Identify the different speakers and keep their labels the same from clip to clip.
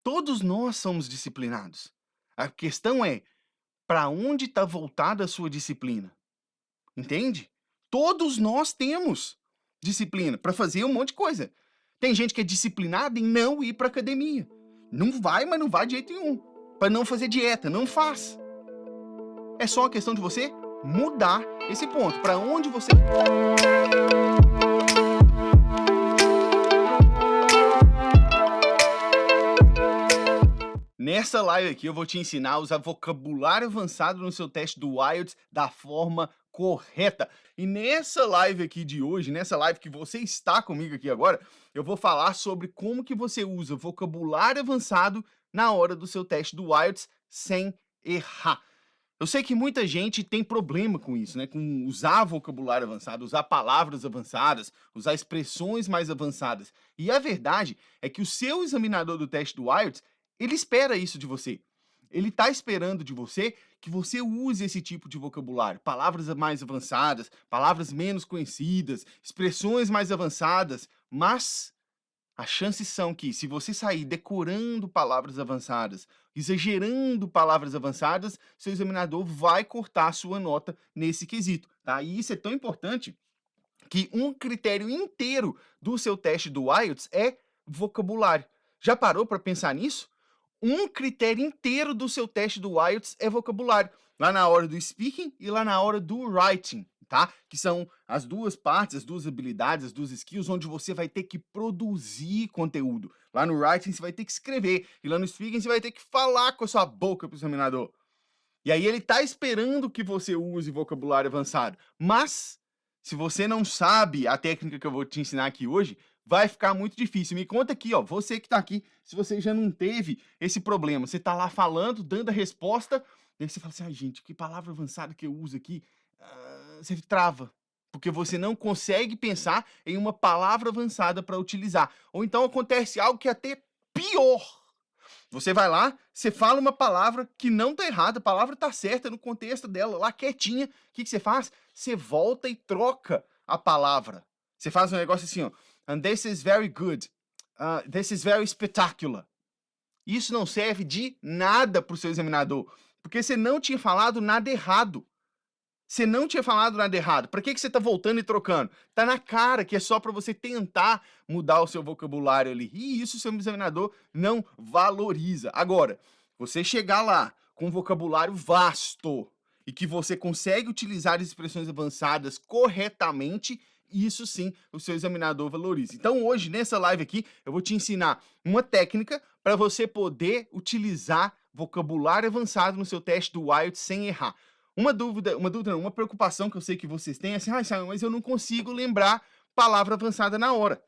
Speaker 1: Todos nós somos disciplinados. A questão é, para onde está voltada a sua disciplina? Entende? Todos nós temos disciplina para fazer um monte de coisa. Tem gente que é disciplinada em não ir para academia. Não vai, mas não vai de jeito nenhum. Para não fazer dieta, não faz. É só uma questão de você mudar esse ponto. Para onde você... Nessa live aqui eu vou te ensinar a usar vocabulário avançado no seu teste do IELTS da forma correta. E nessa live aqui de hoje, nessa live que você está comigo aqui agora, eu vou falar sobre como que você usa vocabulário avançado na hora do seu teste do IELTS sem errar. Eu sei que muita gente tem problema com isso, né? Com usar vocabulário avançado, usar palavras avançadas, usar expressões mais avançadas. E a verdade é que o seu examinador do teste do IELTS, ele espera isso de você. Ele está esperando de você que você use esse tipo de vocabulário, palavras mais avançadas, palavras menos conhecidas, expressões mais avançadas, mas as chances são que, se você sair decorando palavras avançadas, exagerando palavras avançadas, seu examinador vai cortar a sua nota nesse quesito, tá? E isso é tão importante que um critério inteiro do seu teste do IELTS é vocabulário. Já parou para pensar nisso? Um critério inteiro do seu teste do IELTS é vocabulário. Lá na hora do speaking e lá na hora do writing, tá? Que são as duas partes, as duas habilidades, as duas skills, onde você vai ter que produzir conteúdo. Lá no writing você vai ter que escrever, e lá no speaking você vai ter que falar com a sua boca para o examinador. E aí ele tá esperando que você use vocabulário avançado. Mas, se você não sabe a técnica que eu vou te ensinar aqui hoje, vai ficar muito difícil. Me conta aqui, ó, você que tá aqui, se você já não teve esse problema, você tá lá falando, dando a resposta, e aí você fala assim, ai gente, que palavra avançada que eu uso aqui, você trava. Porque você não consegue pensar em uma palavra avançada para utilizar. Ou então acontece algo que é até pior. Você vai lá, você fala uma palavra que não tá errada, a palavra tá certa no contexto dela, lá quietinha. O que que você faz? Você volta e troca a palavra. Você faz um negócio assim, ó. And this is very good. This is very spectacular. Isso não serve de nada para o seu examinador, porque você não tinha falado nada errado. Você não tinha falado nada errado. Para que você está voltando e trocando? Tá na cara que é só para você tentar mudar o seu vocabulário ali. E isso o seu examinador não valoriza. Agora, você chegar lá com um vocabulário vasto e que você consegue utilizar as expressões avançadas corretamente, isso sim o seu examinador valoriza. Então hoje, nessa live aqui, eu vou te ensinar uma técnica para você poder utilizar vocabulário avançado no seu teste do IELTS sem errar. Uma preocupação que eu sei que vocês têm é assim, ah, Simon, mas eu não consigo lembrar palavra avançada na hora.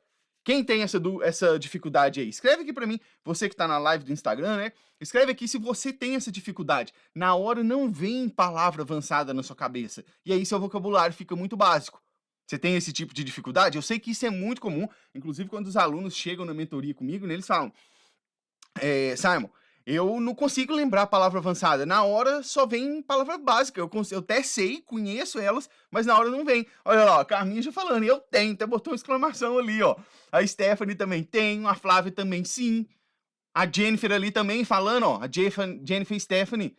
Speaker 1: Quem tem essa dificuldade aí? Escreve aqui para mim, você que está na live do Instagram, né? Escreve aqui se você tem essa dificuldade. Na hora não vem palavra avançada na sua cabeça. E aí seu vocabulário fica muito básico. Você tem esse tipo de dificuldade? Eu sei que isso é muito comum. Inclusive, quando os alunos chegam na mentoria comigo, né, eles falam, Simon, eu não consigo lembrar a palavra avançada. Na hora só vem palavra básica. Eu até sei, conheço elas, mas na hora não vem. Olha lá, a Carminha já falando, eu tenho, até botou uma exclamação ali, ó. A Stephanie também tem, a Flávia também sim. A Jennifer ali também falando, ó. A Jennifer e Stephanie.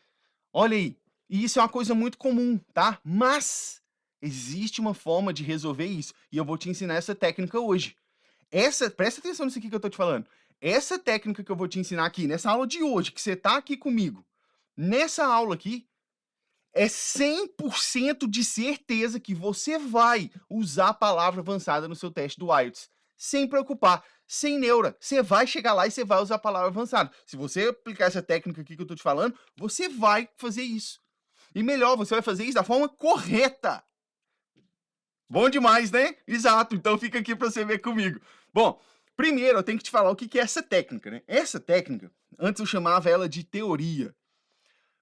Speaker 1: Olha aí. E isso é uma coisa muito comum, tá? Mas existe uma forma de resolver isso. E eu vou te ensinar essa técnica hoje. Presta atenção nisso aqui que eu tô te falando. Essa técnica que eu vou te ensinar aqui, nessa aula de hoje, que você tá aqui comigo, nessa aula aqui, é 100% de certeza que você vai usar a palavra avançada no seu teste do IELTS. Sem preocupar, sem neura. Você vai chegar lá e você vai usar a palavra avançada. Se você aplicar essa técnica aqui que eu tô te falando, você vai fazer isso. E melhor, você vai fazer isso da forma correta. Bom demais, né? Exato, então fica aqui para você ver comigo. Bom, primeiro eu tenho que te falar o que é essa técnica, né? Essa técnica, antes eu chamava ela de teoria,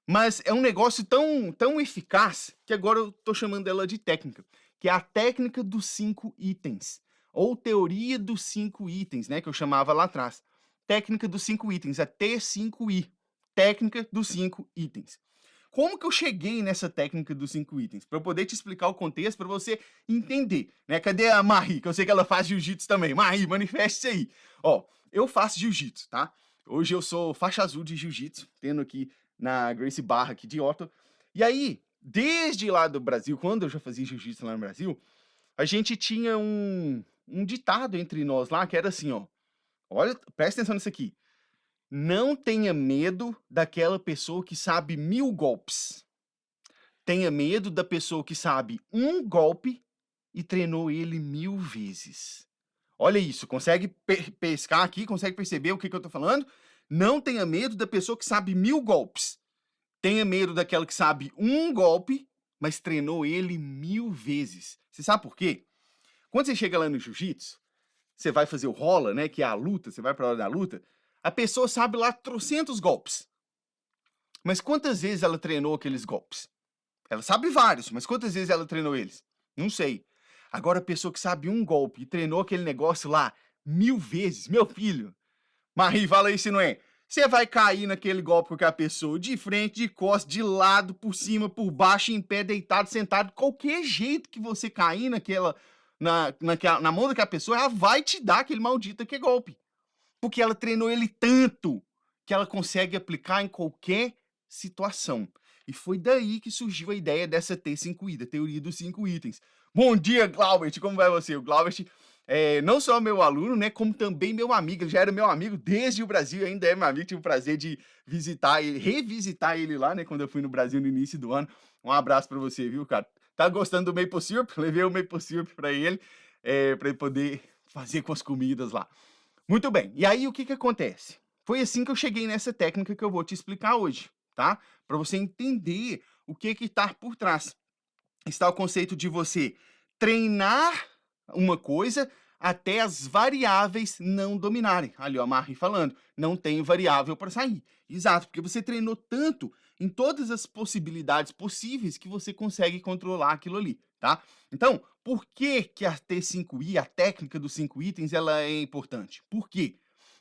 Speaker 1: mas é um negócio tão eficaz que agora eu tô chamando ela de técnica, que é a técnica dos 5 itens, ou teoria dos 5 itens, né? Que eu chamava lá atrás. Técnica dos 5 itens, a T5I. Técnica dos 5 itens. Como que eu cheguei nessa técnica dos 5 itens? Para eu poder te explicar o contexto, para você entender, né? Cadê a Marie? Que eu sei que ela faz jiu-jitsu também. Marie, manifeste-se aí. Ó, eu faço jiu-jitsu, tá? Hoje eu sou faixa azul de jiu-jitsu, tendo aqui na Gracie Barra aqui de Otto. E aí, desde lá do Brasil, quando eu já fazia jiu-jitsu lá no Brasil, a gente tinha um ditado entre nós lá que era assim, ó. Olha, presta atenção nisso aqui. Não tenha medo daquela pessoa que sabe 1000 golpes. Tenha medo da pessoa que sabe um golpe e treinou ele 1000 vezes. Olha isso, consegue pescar aqui, consegue perceber o que eu tô falando? Não tenha medo da pessoa que sabe 1000 golpes. Tenha medo daquela que sabe um golpe, mas treinou ele 1000 vezes. Você sabe por quê? Quando você chega lá no jiu-jitsu, você vai fazer o rola, né, que é a luta, você vai pra hora da luta, a pessoa sabe lá trocentos golpes. Mas quantas vezes ela treinou aqueles golpes? Ela sabe vários, mas quantas vezes ela treinou eles? Não sei. Agora a pessoa que sabe um golpe e treinou aquele negócio lá 1000 vezes, meu filho. Marie, fala aí se não é. Você vai cair naquele golpe com aquela pessoa de frente, de costas, de lado, por cima, por baixo, em pé, deitado, sentado. Qualquer jeito que você cair na mão daquela pessoa, ela vai te dar aquele maldito que golpe. Porque ela treinou ele tanto que ela consegue aplicar em qualquer situação. E foi daí que surgiu a ideia dessa T5I, da teoria dos 5 itens. Bom dia, Glaubert, como vai você? O Glaubert não só meu aluno, né, como também meu amigo. Ele já era meu amigo desde o Brasil, ainda é meu amigo. Tive o prazer de visitar ele, revisitar ele lá, né, quando eu fui no Brasil no início do ano. Um abraço pra você, viu, cara? Tá gostando do Maple Syrup? Levei o Maple Syrup pra ele poder fazer com as comidas lá. Muito bem, e aí o que acontece? Foi assim que eu cheguei nessa técnica que eu vou te explicar hoje, tá? Para você entender o que está por trás. Está o conceito de você treinar uma coisa até as variáveis não dominarem. Ali, ó, a Marie falando, não tem variável para sair. Exato, porque você treinou tanto em todas as possibilidades possíveis que você consegue controlar aquilo ali, tá? Então, por que que a T5I, a técnica dos 5 itens, ela é importante? Por quê?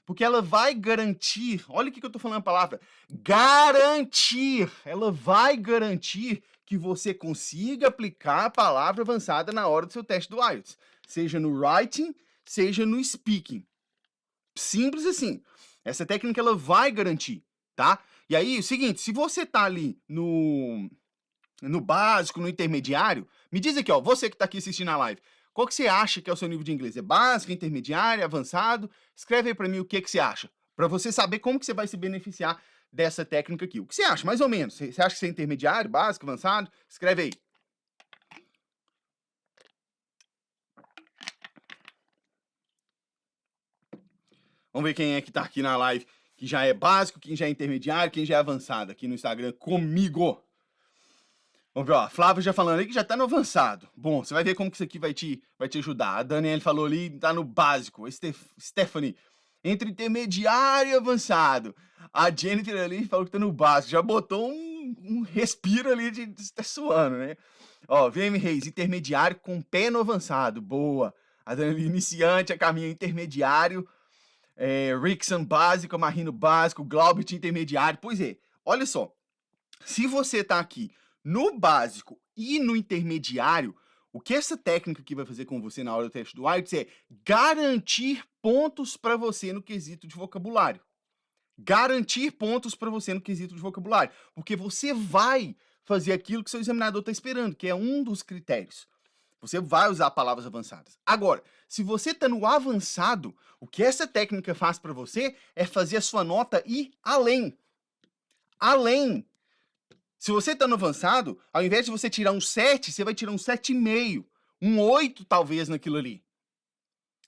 Speaker 1: Porque ela vai garantir, olha o que eu tô falando a palavra, garantir, ela vai garantir que você consiga aplicar a palavra avançada na hora do seu teste do IELTS, seja no writing, seja no speaking. Simples assim. Essa técnica ela vai garantir, tá? E aí, o seguinte, se você tá ali no básico, no intermediário, me diz aqui, ó, você que tá aqui assistindo a live, qual que você acha que é o seu nível de inglês? É básico, intermediário, avançado? Escreve aí pra mim o que você acha, pra você saber como que você vai se beneficiar dessa técnica aqui. O que você acha, mais ou menos? Você acha que você é intermediário, básico, avançado? Escreve aí. Vamos ver quem é que tá aqui na live, que já é básico, quem já é intermediário, quem já é avançado aqui no Instagram comigo. Vamos ver, ó, a Flávia já falando aí que já tá no avançado. Bom, você vai ver como que isso aqui vai te ajudar. A Daniela falou ali, tá no básico. A Stephanie, entre intermediário e avançado. A Jennifer ali falou que tá no básico. Já botou um respiro ali de tá suando, né? Ó, VM Reis, intermediário com pé no avançado. Boa. A Daniela, iniciante, a caminho intermediário. Rickson básico, a Marino básico, Glaubert intermediário. Pois é, olha só. Se você tá aqui no básico e no intermediário, o que essa técnica aqui vai fazer com você na hora do teste do IELTS é garantir pontos para você no quesito de vocabulário. Garantir pontos para você no quesito de vocabulário. Porque você vai fazer aquilo que seu examinador está esperando, que é um dos critérios. Você vai usar palavras avançadas. Agora, se você está no avançado, o que essa técnica faz para você é fazer a sua nota ir além. Além. Se você está no avançado, ao invés de você tirar um 7, você vai tirar um 7,5, um 8 talvez naquilo ali.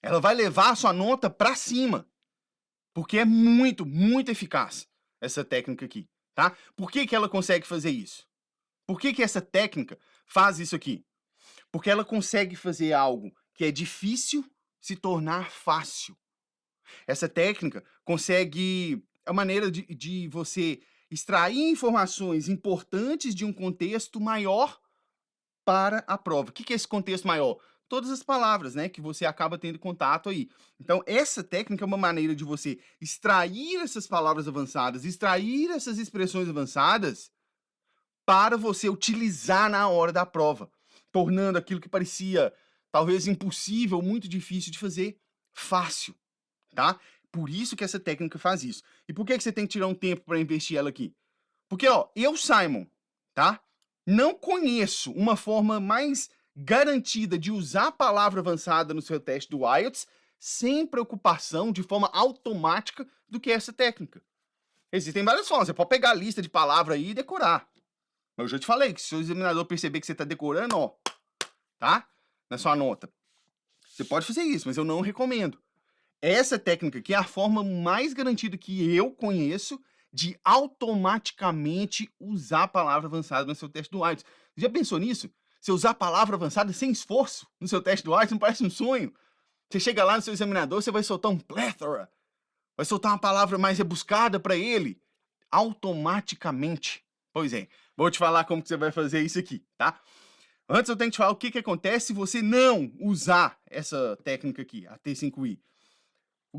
Speaker 1: Ela vai levar a sua nota para cima, porque é muito, muito eficaz essa técnica aqui, tá? Por que que ela consegue fazer isso? Por que que essa técnica faz isso aqui? Porque ela consegue fazer algo que é difícil se tornar fácil. Essa técnica consegue, é a maneira de você extrair informações importantes de um contexto maior para a prova. O que é esse contexto maior? Todas as palavras, né, que você acaba tendo contato aí. Então, essa técnica é uma maneira de você extrair essas palavras avançadas, extrair essas expressões avançadas para você utilizar na hora da prova, tornando aquilo que parecia talvez impossível, muito difícil de fazer, fácil, tá? Por isso que essa técnica faz isso. E por que que você tem que tirar um tempo para investir ela aqui? Porque, ó, eu, Simon, tá? Não conheço uma forma mais garantida de usar a palavra avançada no seu teste do IELTS sem preocupação, de forma automática, do que essa técnica. Existem várias formas. Você pode pegar a lista de palavras aí e decorar. Mas eu já te falei que se o examinador perceber que você está decorando, ó, tá? Na sua nota. Você pode fazer isso, mas eu não recomendo. Essa técnica aqui é a forma mais garantida que eu conheço de automaticamente usar a palavra avançada no seu teste do IELTS. Já pensou nisso? Você usar a palavra avançada sem esforço no seu teste do IELTS não parece um sonho? Você chega lá no seu examinador, você vai soltar um plethora, vai soltar uma palavra mais rebuscada para ele, automaticamente. Pois é, vou te falar como que você vai fazer isso aqui, tá? Antes eu tenho que te falar o que acontece se você não usar essa técnica aqui, a T5i.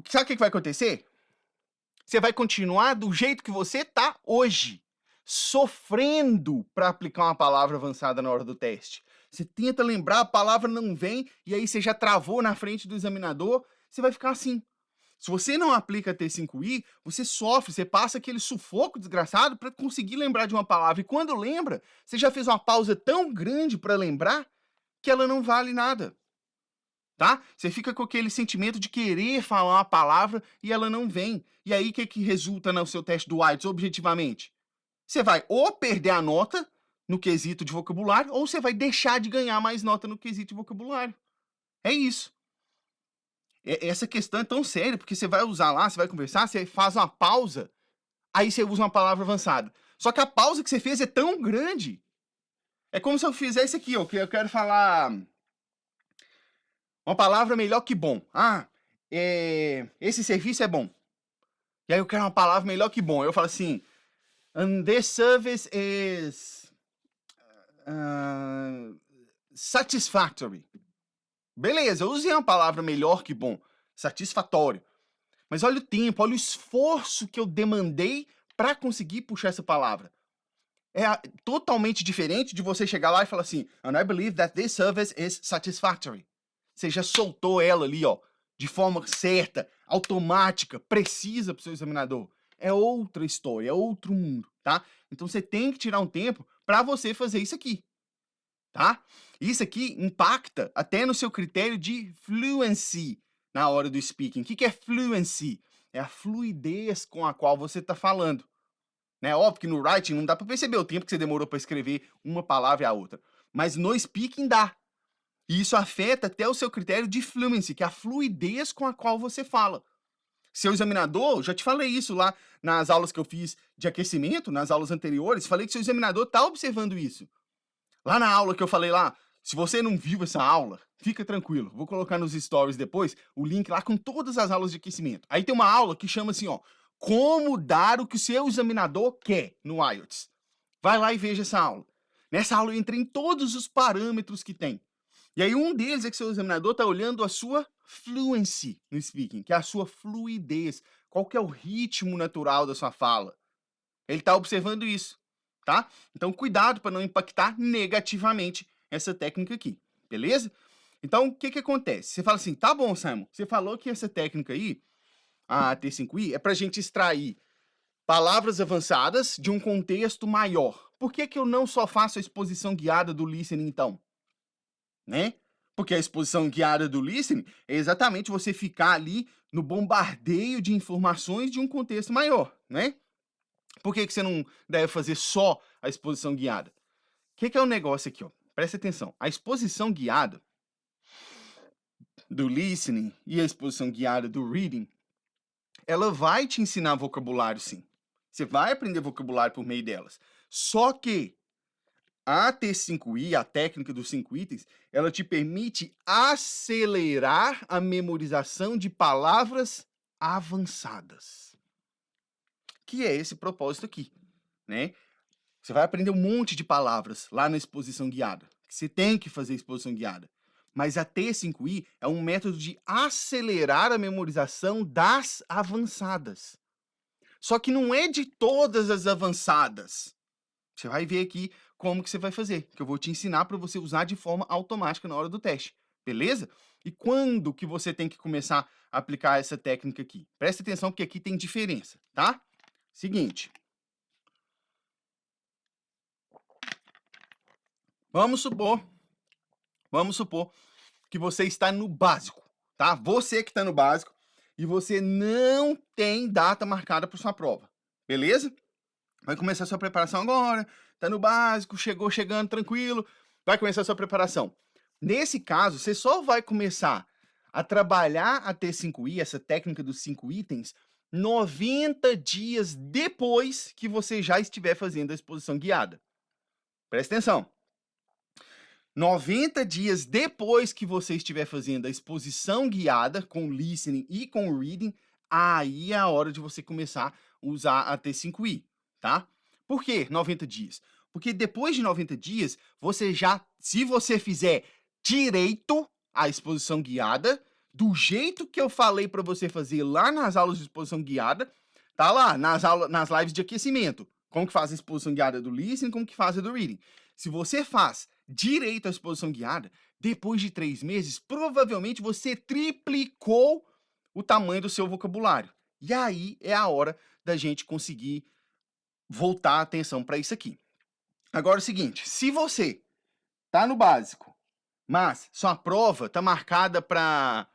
Speaker 1: Sabe o que vai acontecer? Você vai continuar do jeito que você tá hoje, sofrendo para aplicar uma palavra avançada na hora do teste. Você tenta lembrar, a palavra não vem, e aí você já travou na frente do examinador, você vai ficar assim. Se você não aplica a T5i, você sofre, você passa aquele sufoco desgraçado para conseguir lembrar de uma palavra. E quando lembra, você já fez uma pausa tão grande para lembrar que ela não vale nada. Tá? Você fica com aquele sentimento de querer falar uma palavra e ela não vem. E aí, o que resulta no seu teste do IELTS, objetivamente? Você vai ou perder a nota no quesito de vocabulário, ou você vai deixar de ganhar mais nota no quesito de vocabulário. É isso. Essa questão é tão séria, porque você vai usar lá, você vai conversar, você faz uma pausa, aí você usa uma palavra avançada. Só que a pausa que você fez é tão grande. É como se eu fizesse aqui, ó, que eu quero falar uma palavra melhor que bom. Esse serviço é bom. E aí eu quero uma palavra melhor que bom. Eu falo assim, this service is satisfactory. Beleza, eu usei uma palavra melhor que bom, satisfatório. Mas olha o tempo, olha o esforço que eu demandei para conseguir puxar essa palavra. É totalmente diferente de você chegar lá e falar assim, and I believe that this service is satisfactory. Você já soltou ela ali, ó, de forma certa, automática, precisa para o seu examinador. É outra história, é outro mundo, tá? Então você tem que tirar um tempo para você fazer isso aqui, tá? Isso aqui impacta até no seu critério de fluency na hora do speaking. O que é fluency? É a fluidez com a qual você está falando. Né? Óbvio que no writing não dá para perceber o tempo que você demorou para escrever uma palavra e a outra. Mas no speaking dá. E isso afeta até o seu critério de fluency, que é a fluidez com a qual você fala. Seu examinador, já te falei isso lá nas aulas que eu fiz de aquecimento, nas aulas anteriores, falei que seu examinador está observando isso. Lá na aula que eu falei lá, se você não viu essa aula, fica tranquilo. Vou colocar nos stories depois o link lá com todas as aulas de aquecimento. Aí tem uma aula que chama assim, ó, como dar o que o seu examinador quer no IELTS. Vai lá e veja essa aula. Nessa aula eu entrei em todos os parâmetros que tem. E aí um deles é que seu examinador está olhando a sua fluency no speaking, que é a sua fluidez. Qual que é o ritmo natural da sua fala? Ele está observando isso, tá? Então cuidado para não impactar negativamente essa técnica aqui, beleza? Então o que acontece? Você fala assim, tá bom, Simon, você falou que essa técnica aí, a T5i, é para a gente extrair palavras avançadas de um contexto maior. Por que eu não só faço a exposição guiada do listening, então? Né? Porque a exposição guiada do listening é exatamente você ficar ali no bombardeio de informações de um contexto maior, né? Por que você não deve fazer só a exposição guiada? O que é o negócio aqui, ó? Presta atenção. A exposição guiada do listening e a exposição guiada do reading, ela vai te ensinar vocabulário, sim. Você vai aprender vocabulário por meio delas. Só que a T5i, a técnica dos 5 itens, ela te permite acelerar a memorização de palavras avançadas. Que é esse propósito aqui, né? Você vai aprender um monte de palavras lá na exposição guiada. Você tem que fazer exposição guiada. Mas a T5i é um método de acelerar a memorização das avançadas. Só que não é de todas as avançadas. Você vai ver aqui como que você vai fazer, que eu vou te ensinar para você usar de forma automática na hora do teste, beleza? E quando que você tem que começar a aplicar essa técnica aqui? Presta atenção que aqui tem diferença, tá? Seguinte. Vamos supor que você está no básico, tá? Você que está no básico e você não tem data marcada para sua prova, beleza? Vai começar a sua preparação agora, tá no básico, chegando tranquilo, vai começar a sua preparação. Nesse caso, você só vai começar a trabalhar a T5I, essa técnica dos 5 itens, 90 dias depois que você já estiver fazendo a exposição guiada. Presta atenção. 90 dias depois que você estiver fazendo a exposição guiada com o listening e com o reading, aí é a hora de você começar a usar a T5I, tá? Por que 90 dias? Porque depois de 90 dias, se você fizer direito a exposição guiada, do jeito que eu falei para você fazer lá nas aulas de exposição guiada, tá lá nas lives de aquecimento, como que faz a exposição guiada do listening, como que faz a do reading. Se você faz direito à exposição guiada, depois de 3 meses, provavelmente você triplicou o tamanho do seu vocabulário. E aí é a hora da gente conseguir voltar a atenção para isso aqui. Agora é o seguinte, se você tá no básico, mas sua prova tá marcada para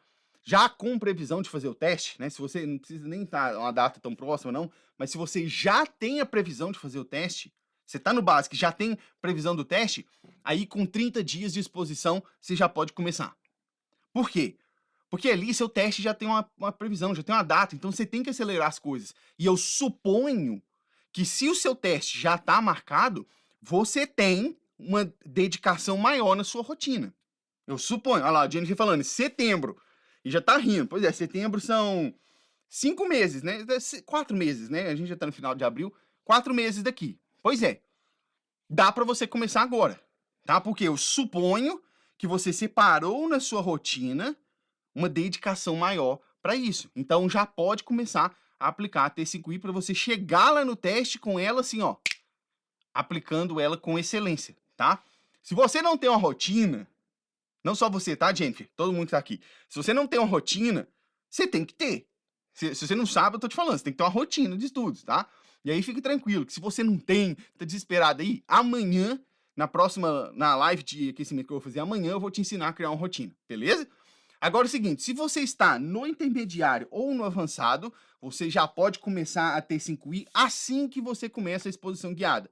Speaker 1: já com previsão de fazer o teste, né? Se você não precisa nem estar uma data tão próxima não, mas se você já tem a previsão de fazer o teste, você tá no básico e já tem previsão do teste, aí com 30 dias de exposição você já pode começar. Por quê? Porque ali seu teste já tem uma previsão, já tem uma data, então você tem que acelerar as coisas. E eu suponho que se o seu teste já está marcado, você tem uma dedicação maior na sua rotina. Eu suponho. Olha lá, a Jennifer falando, setembro. E já tá rindo. Pois é, setembro são 5 meses, né? 4 meses, né? A gente já tá no final de abril. 4 meses daqui. Pois é. Dá para você começar agora, tá? Porque eu suponho que você separou na sua rotina uma dedicação maior para isso. Então já pode começar a aplicar a T5I para você chegar lá no teste com ela assim, ó, aplicando ela com excelência, tá? Se você não tem uma rotina, não só você, tá, Jennifer? Todo mundo que tá aqui. Se você não tem uma rotina, você tem que ter. Se você não sabe, eu tô te falando, você tem que ter uma rotina de estudos, tá? E aí fique tranquilo, que se você não tem, tá desesperado aí, amanhã, na live de aquecimento que eu vou fazer amanhã, eu vou te ensinar a criar uma rotina, beleza? Agora é o seguinte, se você está no intermediário ou no avançado, você já pode começar a T5I assim que você começa a exposição guiada.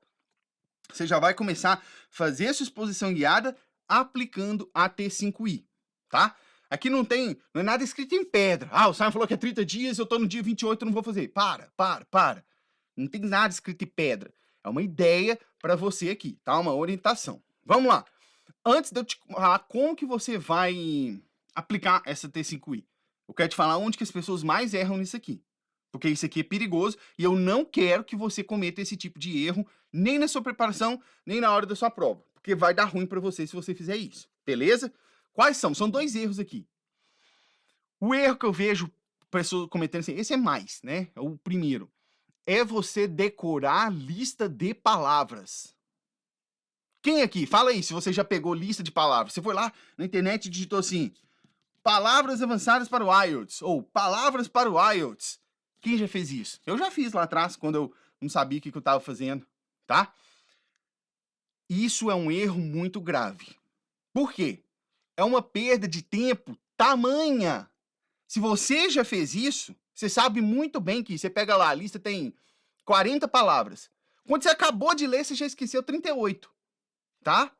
Speaker 1: Você já vai começar a fazer a sua exposição guiada aplicando a T5I, tá? Aqui não é nada escrito em pedra. Ah, o Simon falou que é 30 dias, eu tô no dia 28, eu não vou fazer. Para. Não tem nada escrito em pedra. É uma ideia para você aqui, tá? Uma orientação. Vamos lá. Antes de eu te falar como que você vai aplicar essa T5I, eu quero te falar onde que as pessoas mais erram nisso aqui. Porque isso aqui é perigoso e eu não quero que você cometa esse tipo de erro nem na sua preparação, nem na hora da sua prova. Porque vai dar ruim para você se você fizer isso. Beleza? Quais são? São 2 erros aqui. O erro que eu vejo pessoas cometendo assim, esse é mais, né? É o primeiro. É você decorar a lista de palavras. Quem aqui? Fala aí se você já pegou lista de palavras. Você foi lá na internet e digitou assim, palavras avançadas para o IELTS, ou palavras para o IELTS. Quem já fez isso? Eu já fiz lá atrás, quando eu não sabia o que eu estava fazendo, tá? Isso é um erro muito grave. Por quê? É uma perda de tempo tamanha. Se você já fez isso, você sabe muito bem que você pega lá, a lista tem 40 palavras. Quando você acabou de ler, você já esqueceu 38, tá?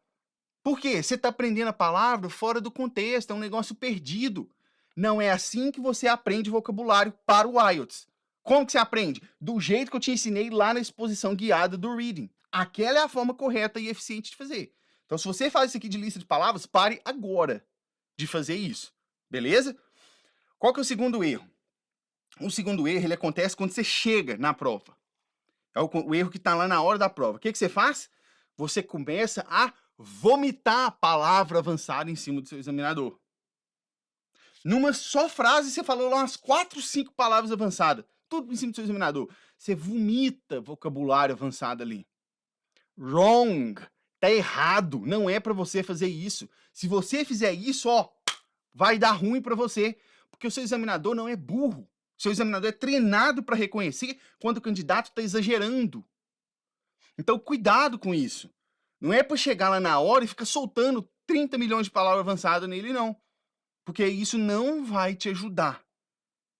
Speaker 1: Por quê? Você está aprendendo a palavra fora do contexto, é um negócio perdido. Não é assim que você aprende vocabulário para o IELTS. Como que você aprende? Do jeito que eu te ensinei lá na exposição guiada do Reading. Aquela é a forma correta e eficiente de fazer. Então, se você faz isso aqui de lista de palavras, pare agora de fazer isso. Beleza? Qual que é o segundo erro? O segundo erro, ele acontece quando você chega na prova. É o erro que está lá na hora da prova. O que você faz? Você começa a vomitar a palavra avançada em cima do seu examinador. Numa só frase, você falou lá umas 4, 5 palavras avançadas. Tudo em cima do seu examinador. Você vomita vocabulário avançado ali. Wrong. Tá errado. Não é para você fazer isso. Se você fizer isso, ó, vai dar ruim para você, porque o seu examinador não é burro. O seu examinador é treinado para reconhecer quando o candidato está exagerando. Então, cuidado com isso. Não é para chegar lá na hora e ficar soltando 30 milhões de palavras avançadas nele, não. Porque isso não vai te ajudar,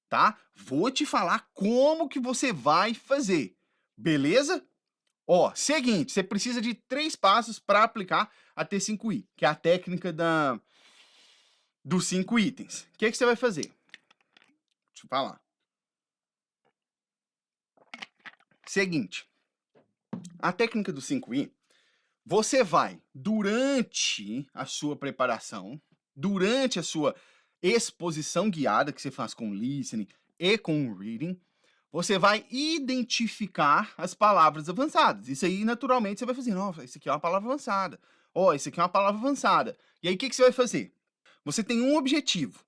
Speaker 1: tá? Vou te falar como que você vai fazer, beleza? Ó, seguinte, você precisa de 3 passos para aplicar a T5I, que é a técnica dos 5 itens. O que você vai fazer? Deixa eu falar. Seguinte, a técnica do 5I, você vai, durante a sua preparação, durante a sua exposição guiada, que você faz com o listening e com o reading, você vai identificar as palavras avançadas. Isso aí, naturalmente, você vai fazer, nossa, isso aqui é uma palavra avançada. Ó, isso aqui é uma palavra avançada. E aí, o que você vai fazer? Você tem um objetivo.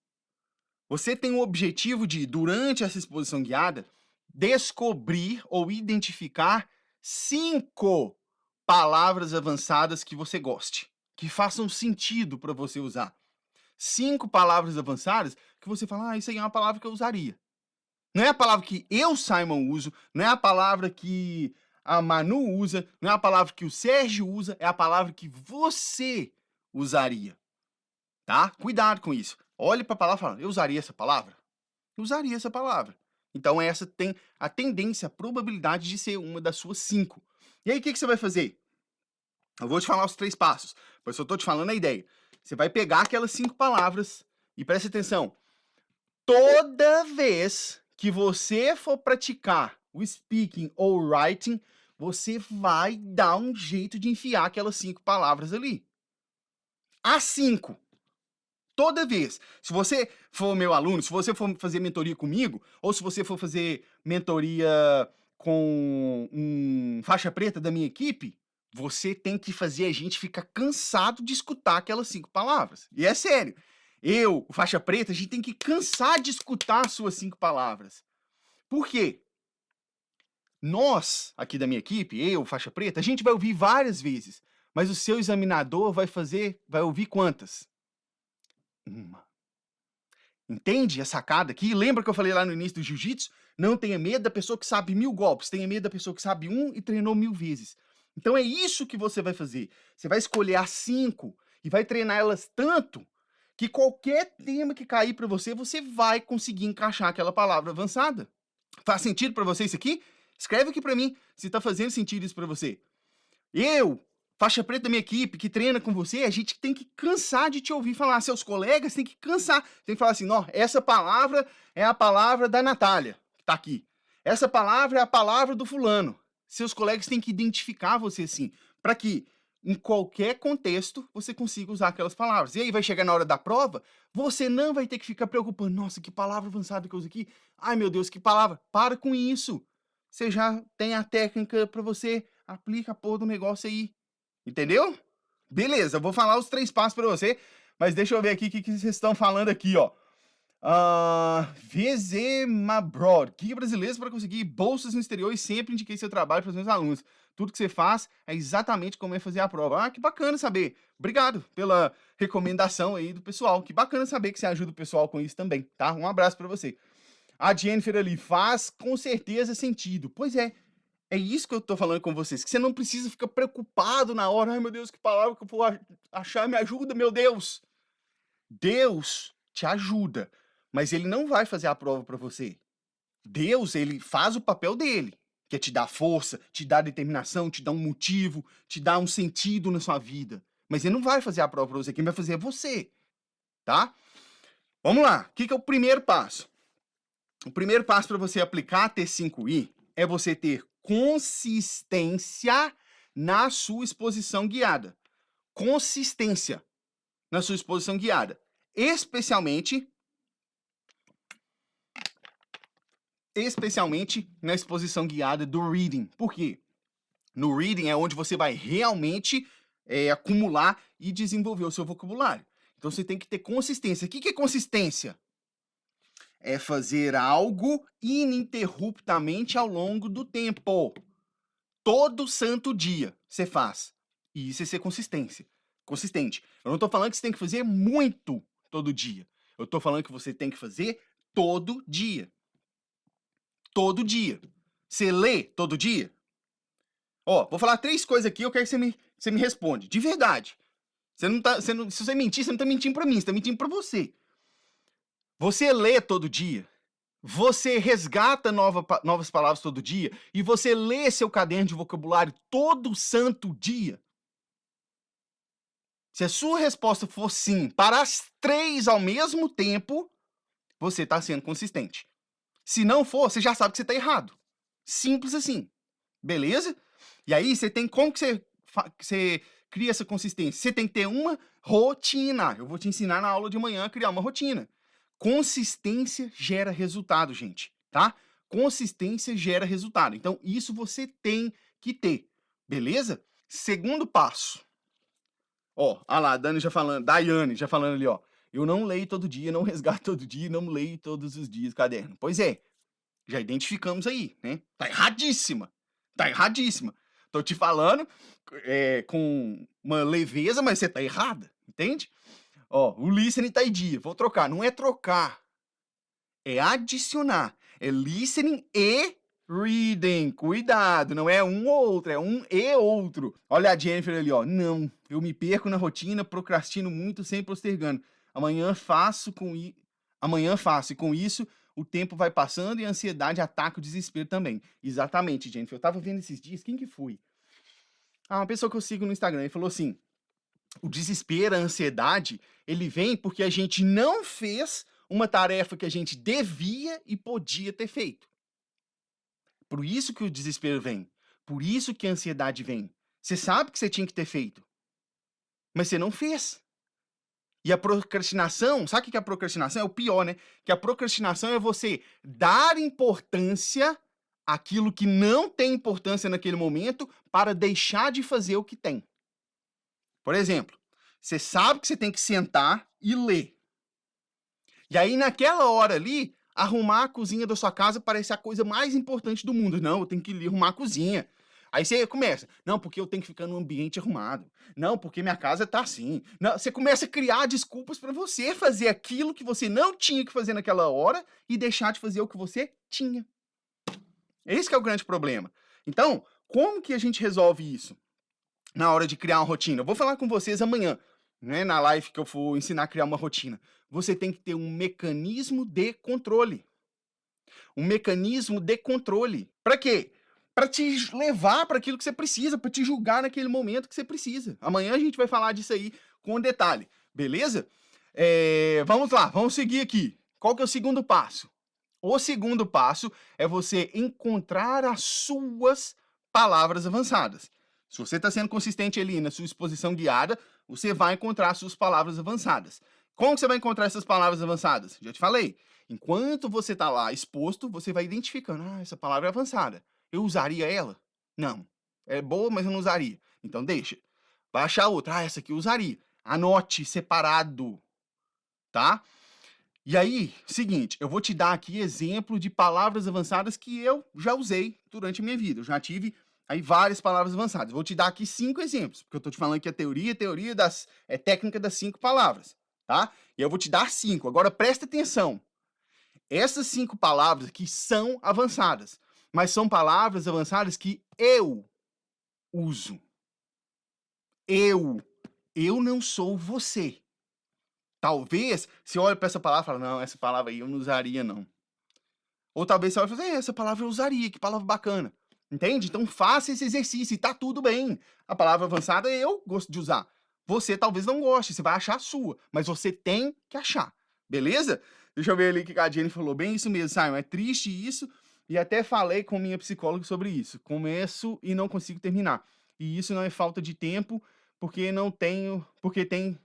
Speaker 1: Você tem o objetivo de, durante essa exposição guiada, descobrir ou identificar 5 palavras avançadas que você goste, que façam sentido para você usar. 5 palavras avançadas que você fala, isso aí é uma palavra que eu usaria. Não é a palavra que eu, Simon, uso, não é a palavra que a Manu usa, não é a palavra que o Sérgio usa, é a palavra que você usaria. Tá? Cuidado com isso. Olhe para a palavra e fala, eu usaria essa palavra? Eu usaria essa palavra. Então essa tem a tendência, a probabilidade de ser uma das suas 5. E aí o que você vai fazer? Eu vou te falar os 3 passos, pois eu estou te falando a ideia. Você vai pegar aquelas 5 palavras e preste atenção. Toda vez que você for praticar o speaking ou o writing, você vai dar um jeito de enfiar aquelas 5 palavras ali. As 5. Toda vez. Se você for meu aluno, se você for fazer mentoria comigo, ou se você for fazer mentoria com um faixa preta da minha equipe, você tem que fazer a gente ficar cansado de escutar aquelas 5 palavras. E é sério. Eu, o faixa preta, a gente tem que cansar de escutar as suas 5 palavras. Por quê? Nós, aqui da minha equipe, eu, faixa preta, a gente vai ouvir várias vezes, mas o seu examinador vai ouvir quantas? 1. Entende a sacada aqui? Lembra que eu falei lá no início do jiu-jitsu? Não tenha medo da pessoa que sabe 1000 golpes, tenha medo da pessoa que sabe 1 e treinou 1000 vezes. Então é isso que você vai fazer. Você vai escolher as 5 e vai treinar elas tanto que qualquer tema que cair para você, você vai conseguir encaixar aquela palavra avançada. Faz sentido para você isso aqui? Escreve aqui para mim se tá fazendo sentido isso para você. Eu, faixa preta da minha equipe, que treina com você, a gente tem que cansar de te ouvir falar. Seus colegas têm que cansar. Tem que falar assim, ó, essa palavra é a palavra da Natália, que tá aqui. Essa palavra é a palavra do fulano. Seus colegas têm que identificar você assim, para que em qualquer contexto você consiga usar aquelas palavras. E aí vai chegar na hora da prova, você não vai ter que ficar preocupando. Nossa, que palavra avançada que eu uso aqui. Ai, meu Deus, que palavra. Para com isso. Você já tem a técnica para você, aplica a porra do negócio aí. Entendeu? Beleza, eu vou falar os 3 passos para você, mas deixa eu ver aqui o que vocês estão falando aqui, ó. VZ Mabroad, guia brasileiro para conseguir bolsas no exterior e sempre indiquei seu trabalho para os meus alunos. Tudo que você faz é exatamente como é fazer a prova. Ah, que bacana saber. Obrigado pela recomendação aí do pessoal. Que bacana saber que você ajuda o pessoal com isso também, tá? Um abraço para você. A Jennifer ali, faz com certeza sentido. Pois é isso que eu tô falando com vocês, que você não precisa ficar preocupado na hora. Ai, meu Deus, que palavra que eu vou achar, me ajuda, meu Deus. Deus te ajuda, mas ele não vai fazer a prova para você. Deus, ele faz o papel dele, que é te dar força, te dar determinação, te dar um motivo, te dar um sentido na sua vida. Mas ele não vai fazer a prova para você, quem vai fazer é você, tá? Vamos lá, o que é o primeiro passo? O primeiro passo para você aplicar a T5I é você ter consistência na sua exposição guiada. Consistência na sua exposição guiada. Especialmente na exposição guiada do reading. Por quê? No reading é onde você vai realmente acumular e desenvolver o seu vocabulário. Então você tem que ter consistência. O que é consistência? É fazer algo ininterruptamente ao longo do tempo. Todo santo dia você faz. E isso é ser consistente. Eu não estou falando que você tem que fazer muito todo dia. Eu tô falando que você tem que fazer todo dia. Todo dia. Você lê todo dia? Ó, vou falar 3 coisas aqui, eu quero que você me responde, de verdade. Se você mentir, você não tá mentindo pra mim, você tá mentindo pra você. Você lê todo dia? Você resgata novas palavras todo dia? E você lê seu caderno de vocabulário todo santo dia? Se a sua resposta for sim, para as 3 ao mesmo tempo, você está sendo consistente. Se não for, você já sabe que você está errado. Simples assim. Beleza? E aí, você tem como que você cria essa consistência? Você tem que ter uma rotina. Eu vou te ensinar na aula de manhã a criar uma rotina. Consistência gera resultado, gente, tá? Consistência gera resultado. Então, isso você tem que ter. Beleza? Segundo passo. Ó, lá, a Daiane já falando ali, ó. Eu não leio todo dia, não resgato todo dia, não leio todos os dias o caderno. Pois é, já identificamos aí, né? Tá erradíssima. Tá erradíssima. Tô te falando com uma leveza, mas você tá errada, entende? Ó, o listening tá em dia. Vou trocar. Não é trocar, é adicionar. É listening e reading. Cuidado, não é um ou outro, é um e outro. Olha a Jennifer ali, ó. Não, eu me perco na rotina, procrastino muito, sempre postergando. Amanhã faço, e com isso o tempo vai passando e a ansiedade ataca o desespero também. Exatamente, Jennifer. Eu tava vendo esses dias, quem que foi? Uma pessoa que eu sigo no Instagram, ele falou assim: o desespero, a ansiedade, ele vem porque a gente não fez uma tarefa que a gente devia e podia ter feito. Por isso que o desespero vem. Por isso que a ansiedade vem. Você sabe que você tinha que ter feito, mas você não fez. E a procrastinação, sabe o que é a procrastinação? É o pior, né? Que a procrastinação é você dar importância àquilo que não tem importância naquele momento para deixar de fazer o que tem. Por exemplo, você sabe que você tem que sentar e ler. E aí, naquela hora ali, arrumar a cozinha da sua casa parece a coisa mais importante do mundo. Não, eu tenho que arrumar a cozinha. Aí você começa, não, porque eu tenho que ficar num ambiente arrumado. Não, porque minha casa tá assim. Não, você começa a criar desculpas para você fazer aquilo que você não tinha que fazer naquela hora e deixar de fazer o que você tinha. Esse que é o grande problema. Então, como que a gente resolve isso? Na hora de criar uma rotina. Eu vou falar com vocês amanhã, né, na live que eu for ensinar a criar uma rotina. Você tem que ter um mecanismo de controle. Um mecanismo de controle. Para quê? Para te levar para aquilo que você precisa, para te julgar naquele momento que você precisa. Amanhã a gente vai falar disso aí com detalhe, beleza? Vamos lá, vamos seguir aqui. Qual que é o segundo passo? O segundo passo é você encontrar as suas palavras avançadas. Se você está sendo consistente ali na sua exposição guiada, você vai encontrar as suas palavras avançadas. Como que você vai encontrar essas palavras avançadas? Já te falei. Enquanto você está lá exposto, você vai identificando. Essa palavra é avançada. Eu usaria ela? Não. É boa, mas eu não usaria. Então deixa. Vai achar outra. Essa aqui eu usaria. Anote separado. Tá? E aí, seguinte, eu vou te dar aqui exemplo de palavras avançadas que eu já usei durante a minha vida. Eu já tive aí várias palavras avançadas. Vou te dar aqui 5 exemplos, porque eu tô te falando que a teoria é técnica das 5 palavras, tá? E eu vou te dar 5. Agora presta atenção. Essas 5 palavras aqui são avançadas, mas são palavras avançadas que eu uso. Eu não sou você. Talvez, você olha para essa palavra e fala, não, essa palavra aí eu não usaria, não. Ou talvez você olha e fala, essa palavra eu usaria, que palavra bacana. Entende? Então faça esse exercício e tá tudo bem. A palavra avançada eu gosto de usar. Você talvez não goste, você vai achar a sua, mas você tem que achar. Beleza? Deixa eu ver ali o que a Jenny falou. Bem isso mesmo, Simon. É triste isso. E até falei com minha psicóloga sobre isso. Começo e não consigo terminar. E isso não é falta de tempo, porque não tenho. Porque tem.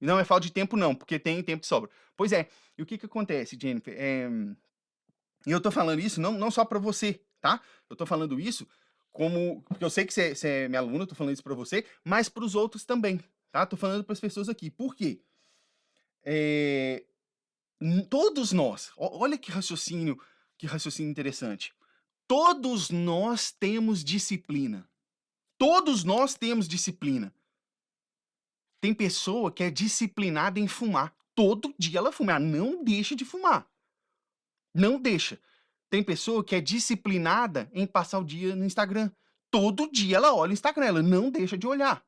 Speaker 1: Não é falta de tempo, não, porque tem tempo que sobra. Pois é. E o que acontece, Jennifer? E eu tô falando isso não só para você, tá? Eu tô falando isso porque eu sei que você é minha aluna, eu tô falando isso para você, mas para os outros também, tá? Tô falando para as pessoas aqui. Por quê? Todos nós, olha que raciocínio interessante. Todos nós temos disciplina. Todos nós temos disciplina. Tem pessoa que é disciplinada em fumar. todo dia ela fuma, ela não deixa de fumar, não deixa. Tem pessoa que é disciplinada em passar o dia no Instagram, todo dia ela olha o Instagram, ela não deixa de olhar.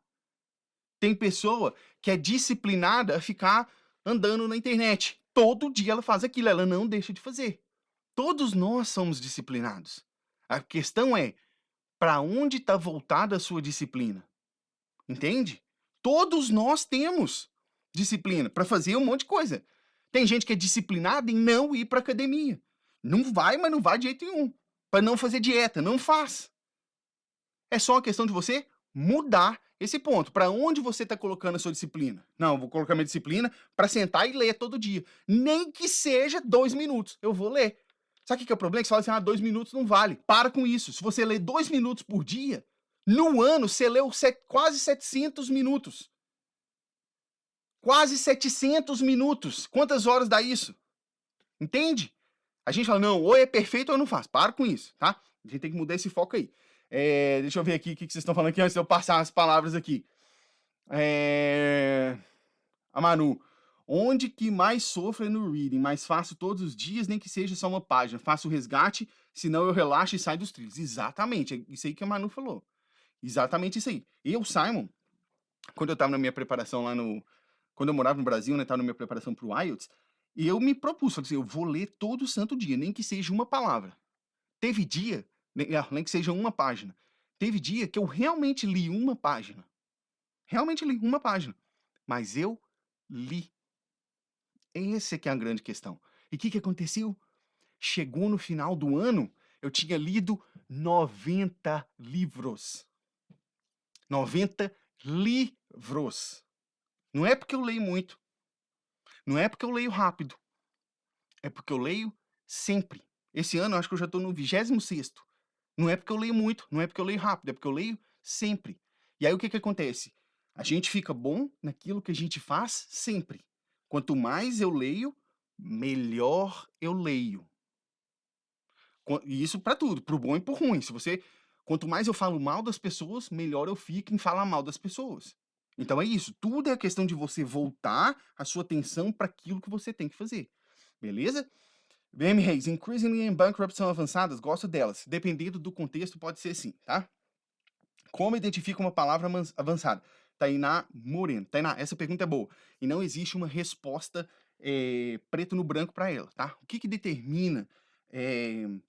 Speaker 1: Tem pessoa que é disciplinada a ficar andando na internet, todo dia ela faz aquilo, ela não deixa de fazer. Todos nós somos disciplinados. A questão é, para onde está voltada a sua disciplina? Entende? Todos nós temos disciplina para fazer um monte de coisa. Tem gente que é disciplinada em não ir para academia. Não vai, mas não vai de jeito nenhum. Para não fazer dieta, não faz. É só uma questão de você mudar esse ponto. Para onde você está colocando a sua disciplina? Não, vou colocar minha disciplina para sentar e ler todo dia. Nem que seja 2 minutos. Eu vou ler. Sabe o que é o problema? Que você fala assim, 2 minutos não vale. Para com isso. Se você ler 2 minutos por dia, no ano você leu quase 700 minutos. Quase 700 minutos. Quantas horas dá isso? Entende? A gente fala, não, ou é perfeito ou eu não faço. Para com isso, tá? A gente tem que mudar esse foco aí. Deixa eu ver aqui o que vocês estão falando aqui antes de eu passar as palavras aqui. A Manu, onde que mais sofro é no reading, mas faço todos os dias, nem que seja só uma página. Faço o resgate, senão eu relaxo e saio dos trilhos. Exatamente, é isso aí que a Manu falou. Exatamente isso aí. Eu, Simon, quando eu estava na minha preparação lá no... Quando eu morava no Brasil, né, estava na minha preparação para o IELTS, eu me propus, falei assim, eu vou ler todo santo dia, nem que seja uma palavra. Teve dia, nem que seja uma página. Teve dia que eu realmente li uma página. Realmente li uma página. Mas eu li. Essa é que é a grande questão. E o que aconteceu? Chegou no final do ano, eu tinha lido 90 livros. 90 livros. Não é porque eu leio muito. Não é porque eu leio rápido. É porque eu leio sempre. Esse ano eu acho que eu já estou no 26º. Não é porque eu leio muito, não é porque eu leio rápido, é porque eu leio sempre. E aí o que acontece? A gente fica bom naquilo que a gente faz sempre. Quanto mais eu leio, melhor eu leio. E isso para tudo, pro bom e pro ruim. Quanto mais eu falo mal das pessoas, melhor eu fico em falar mal das pessoas. Então é isso, tudo é questão de você voltar a sua atenção para aquilo que você tem que fazer. Beleza? BM Reis, increasingly em bankruptcy são avançadas, gosto delas. Dependendo do contexto, pode ser sim, tá? Como identifica uma palavra avançada? Tainá Moreno. Tainá, essa pergunta é boa. E não existe uma resposta preto no branco para ela, tá? O que determina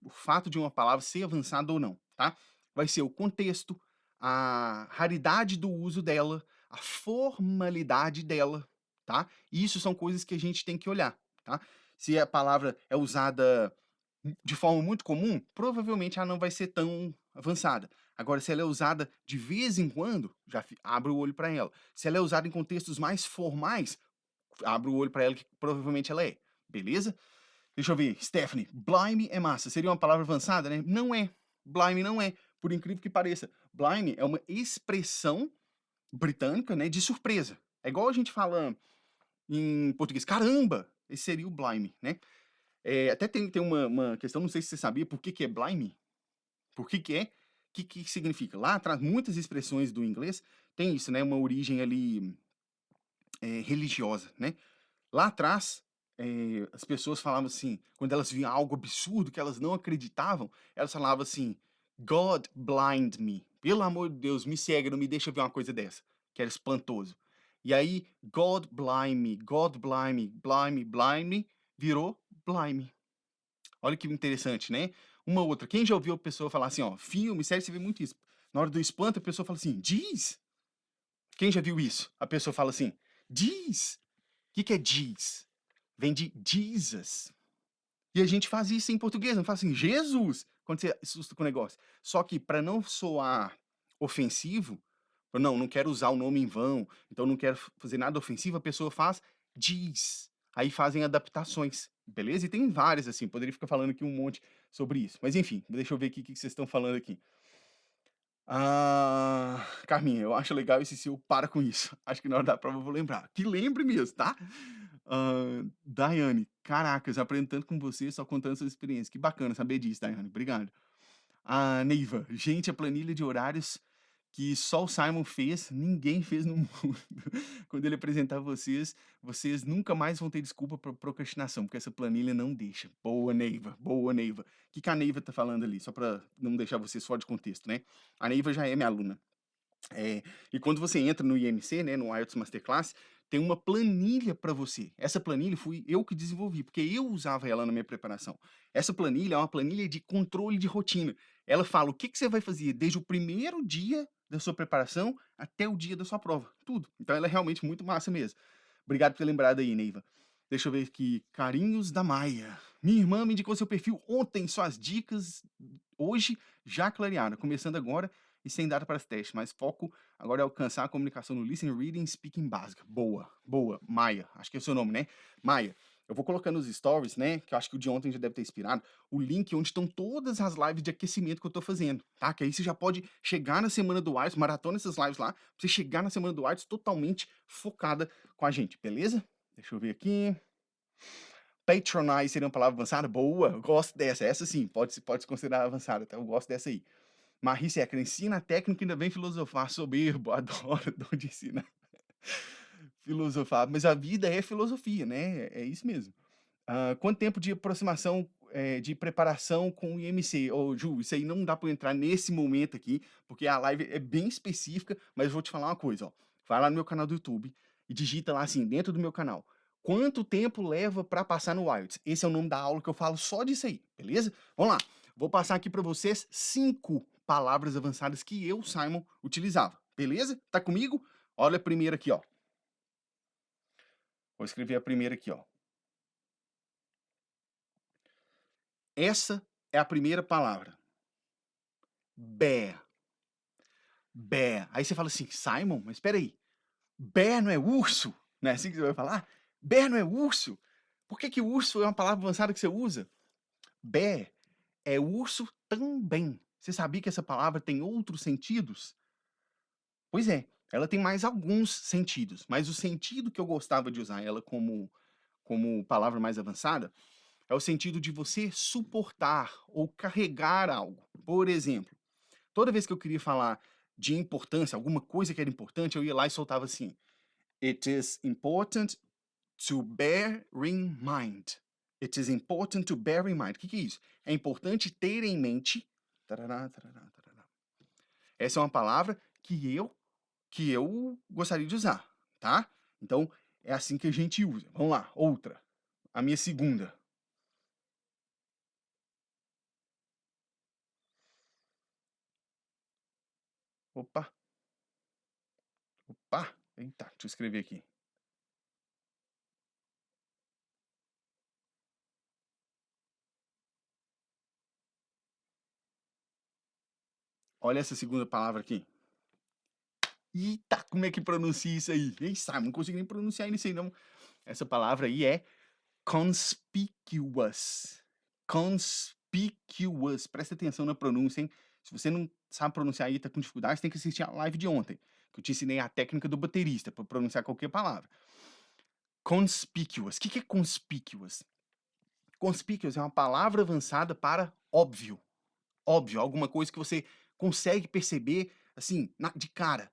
Speaker 1: o fato de uma palavra ser avançada ou não, tá? Vai ser o contexto, a raridade do uso dela, a formalidade dela, tá? Isso são coisas que a gente tem que olhar, tá? Se a palavra é usada de forma muito comum, provavelmente ela não vai ser tão avançada. Agora, se ela é usada de vez em quando, já abre o olho para ela. Se ela é usada em contextos mais formais, abre o olho para ela que provavelmente ela é. Beleza? Deixa eu ver. Stephanie, blimey é massa. Seria uma palavra avançada, né? Não é. Blimey não é. Por incrível que pareça. Blimey é uma expressão britânica, né, de surpresa. É igual a gente fala em português. Caramba! Esse seria o blimey, né? Até tem uma questão, não sei se você sabia, por que é blimey? Por que é? O que significa? Lá atrás, muitas expressões do inglês tem isso, né? Uma origem ali religiosa, né? Lá atrás, as pessoas falavam assim, quando elas viam algo absurdo que elas não acreditavam, elas falavam assim, God blind me. Pelo amor de Deus, me cega, não me deixa ver uma coisa dessa. Que era espantoso. E aí, God blind me, blind me, virou blimey. Olha que interessante, né? Uma outra. Quem já ouviu a pessoa falar assim, ó, filme, série, você vê muito isso. Na hora do espanto, a pessoa fala assim, diz. Quem já viu isso? A pessoa fala assim, diz. O que é diz? Vem de Jesus. E a gente faz isso em português, não faz assim, Jesus, quando você assusta com o negócio. Só que para não soar ofensivo, não quero usar o nome em vão, então não quero fazer nada ofensivo, a pessoa faz diz. Aí fazem adaptações, beleza? E tem várias, assim, poderia ficar falando aqui um monte sobre isso. Mas enfim, deixa eu ver aqui o que vocês estão falando aqui. Carminha, eu acho legal esse seu para com isso. Acho que na hora da prova eu vou lembrar. Que lembre mesmo, tá? Daiane, caracas, aprendo tanto com você, só contando suas experiências. Que bacana saber disso, Daiane. Obrigado. A Neiva, gente, a planilha de horários que só o Simon fez, ninguém fez no mundo. Quando ele apresentar vocês, vocês nunca mais vão ter desculpa pra procrastinação, porque essa planilha não deixa. Boa, Neiva, boa, Neiva. O que que a Neiva tá falando ali? Só pra não deixar vocês fora de contexto, né? A Neiva já é minha aluna. E quando você entra no IMC, né, no IELTS Masterclass, tem uma planilha para você. Essa planilha fui eu que desenvolvi, porque eu usava ela na minha preparação. Essa planilha é uma planilha de controle de rotina. Ela fala o que que você vai fazer desde o primeiro dia da sua preparação até o dia da sua prova, tudo. Então ela é realmente muito massa mesmo. Obrigado por ter lembrado aí, Neiva. Deixa eu ver aqui. Carinhos da Maia. Minha irmã me indicou seu perfil ontem, suas dicas hoje já clarearam, começando agora e sem data para os testes, mas foco agora é alcançar a comunicação no listening, reading, speaking básica. Boa, boa. Maia, acho que é o seu nome, né? Maia, eu vou colocar nos stories, né, que eu acho que o de ontem já deve ter inspirado, o link onde estão todas as lives de aquecimento que eu tô fazendo, tá? Que aí você já pode chegar na semana do IELTS, maratona essas lives lá, pra você chegar na semana do IELTS totalmente focada com a gente, beleza? Deixa eu ver aqui. Patronize seria uma palavra avançada? Boa, eu gosto dessa. Essa sim, pode se considerar avançada, tá? Eu gosto dessa aí. Marrice Ecker, ensina a técnica e ainda vem filosofar. Soberbo, adoro dom de ensinar. Filosofar. Mas a vida é filosofia, né? É isso mesmo. Quanto tempo de aproximação, de preparação com o IMC? Ô, Ju, isso aí não dá para eu entrar nesse momento aqui, porque a live é bem específica, mas eu vou te falar uma coisa, ó. Vai lá no meu canal do YouTube e digita lá assim, dentro do meu canal. Quanto tempo leva para passar no IELTS? Esse é o nome da aula que eu falo só disso aí, beleza? Vamos lá. Vou passar aqui para vocês 5 palavras avançadas que eu, Simon, utilizava. Beleza? Tá comigo? Olha a primeira aqui, ó. Vou escrever a primeira aqui, ó. Essa é a primeira palavra. Bear. Bear. Aí você fala assim, Simon, mas espera aí. Bear não é urso? Não é assim que você vai falar? Bear não é urso? Por que que urso é uma palavra avançada que você usa? Bear é urso também. Você sabia que essa palavra tem outros sentidos? Pois é, ela tem mais alguns sentidos, mas o sentido que eu gostava de usar ela como palavra mais avançada é o sentido de você suportar ou carregar algo. Por exemplo, toda vez que eu queria falar de importância, alguma coisa que era importante, eu ia lá e soltava assim: It is important to bear in mind. It is important to bear in mind. O que que é isso? É importante ter em mente. Tarará, tarará, tarará. Essa é uma palavra que eu gostaria de usar, tá? Então, é assim que a gente usa. Vamos lá, outra. A minha segunda. Opa, opa. Eita, deixa eu escrever aqui. Olha essa segunda palavra aqui. Eita, como é que pronuncia isso aí? Nem sabe, não consigo nem pronunciar isso aí, não. Essa palavra aí é conspicuous. Conspicuous. Presta atenção na pronúncia, hein? Se você não sabe pronunciar aí, tá com dificuldade, você tem que assistir a live de ontem, que eu te ensinei a técnica do baterista para pronunciar qualquer palavra. Conspicuous. O que que é conspicuous? Conspicuous é uma palavra avançada para óbvio. Óbvio, alguma coisa que você consegue perceber, assim, de cara.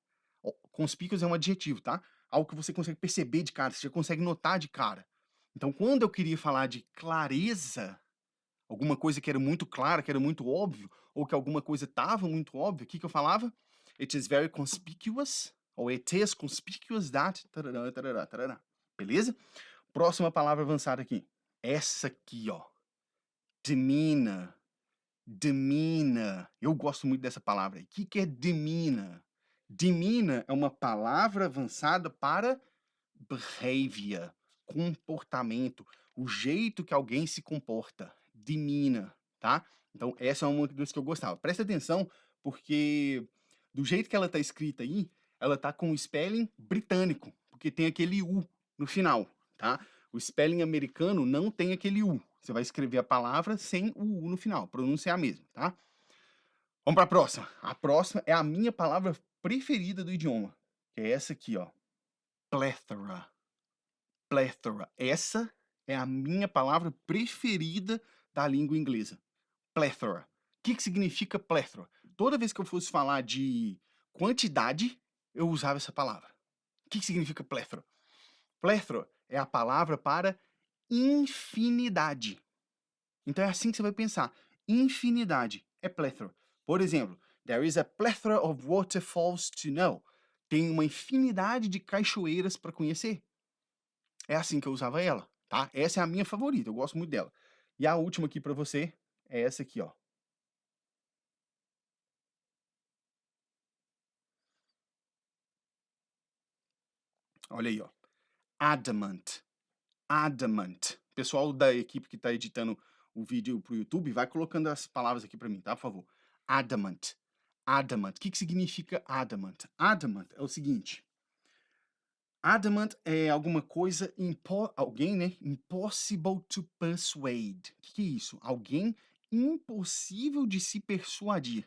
Speaker 1: Conspicuous é um adjetivo, tá? Algo que você consegue perceber de cara, você já consegue notar de cara. Então, quando eu queria falar de clareza, alguma coisa que era muito clara, que era muito óbvio, ou que alguma coisa estava muito óbvia, o que que eu falava? It is very conspicuous, ou it is conspicuous that... Tarará, tarará, tarará. Beleza? Próxima palavra avançada aqui. Essa aqui, ó. Demeanor. Demeanor. Eu gosto muito dessa palavra. O que que é demeanor? Demeanor é uma palavra avançada para behavior, comportamento, o jeito que alguém se comporta. Demeanor, tá? Então, essa é uma das que eu gostava. Presta atenção, porque do jeito que ela tá escrita aí, ela tá com o spelling britânico, porque tem aquele U no final, tá? O spelling americano não tem aquele U. Você vai escrever a palavra sem o U no final, pronunciar mesmo, tá? Vamos para a próxima. A próxima é a minha palavra preferida do idioma, que é essa aqui, ó. Plethora. Plethora. Essa é a minha palavra preferida da língua inglesa. Plethora. O que que significa plethora? Toda vez que eu fosse falar de Quantidade, eu usava essa palavra. O que significa plethora? Plethora é a palavra para infinidade. Então é assim que você vai pensar. Infinidade é plethora. Por exemplo, there is a plethora of waterfalls to know. Tem uma infinidade de cachoeiras para conhecer. É assim que eu usava ela, tá? Essa é a minha favorita, eu gosto muito dela. E a última aqui para você é essa aqui, ó. Olha aí, ó. Adamant. Adamant. Pessoal da equipe que está editando o vídeo pro YouTube, vai colocando as palavras aqui para mim, tá? Por favor. Adamant. Adamant. O que significa adamant? Adamant é o seguinte. Adamant é alguma coisa, alguém, né? Impossible to persuade. O que é isso? Alguém impossível de se persuadir.